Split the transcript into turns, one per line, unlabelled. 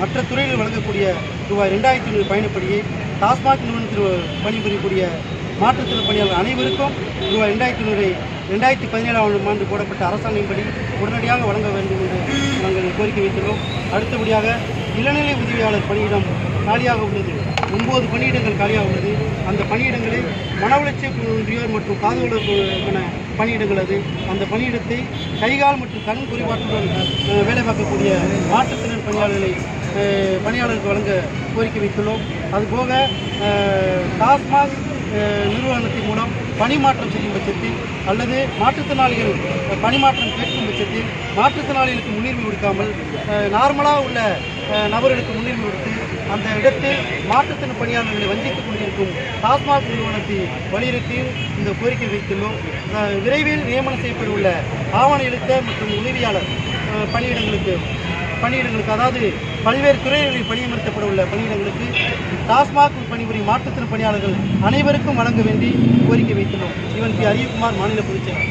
மற்ற துறையில் வழங்கக்கூடிய ரூபாய் 2500 பயணப்படியை டாஸ்மாக் நிறுவனத்தில் பணிபுரியக்கூடிய மாற்றுத்திறன் பணியாளர்கள் அனைவருக்கும் ரூபாய் 2500 2017ஆம் ஆண்டு போடப்பட்ட அரசாணையின்படி உடனடியாக வழங்க வேண்டும் என்று நாங்கள் கோரிக்கை வைத்துள்ளோம். அடுத்தபடியாக இளநிலை உதவியாளர் பணியிடம் காலியாக உள்ளது. 9 பணியிடங்கள் காலியாக உள்ளது. அந்த பணியிடங்களை மன உளைச்சல் ஒன்றியோர் மற்றும் காதுகளுக்கான பணியிடங்கள் அது. அந்த பணியிடத்தை கைகால் மற்றும் கண் குறைபாட்டுடன் வேலை பார்க்கக்கூடிய மாற்றுத்திறன் பணியாளர்களுக்கு வழங்க கோரிக்கை வைத்துள்ளோம். அதுபோக டாஸ்மாக் நிறுவனத்தின் மூலம் பணிமாற்றம் செய்யும் பட்சத்தில் அல்லது மாற்றுத்திறனாளிகள் பணிமாற்றம் கேட்கும் பட்சத்தில் மாற்றுத்திறனாளிகளுக்கு முன்னுரிமை கொடுக்காமல் நார்மலாக உள்ள நபர்களுக்கு முன்னுரிமை கொடுத்து அந்த இடத்தில் மாற்றுத்திறன் பணியாளர்களை வஞ்சித்துக் கொண்டிருக்கும் டாஸ்மாக் நிறுவனத்தை வலியுறுத்தி இந்த கோரிக்கை வைத்துள்ளோம். விரைவில் நியமனம் செய்யப்பட உள்ள ஆவண எழுத்த மற்றும் உதவியாளர் பணியிடங்களுக்கு அதாவது பல்வேறு துறைகளில் பணியமர்த்தப்பட உள்ள பணியிடங்களுக்கு டாஸ்மாக் பணிபுரியும் மாற்றுத்திறன் பணியாளர்கள் அனைவருக்கும் வழங்க வேண்டி கோரிக்கை வைத்துள்ளோம். இவன் பி. அரியகுமார், மாநில பொதுச் செயலாளர்.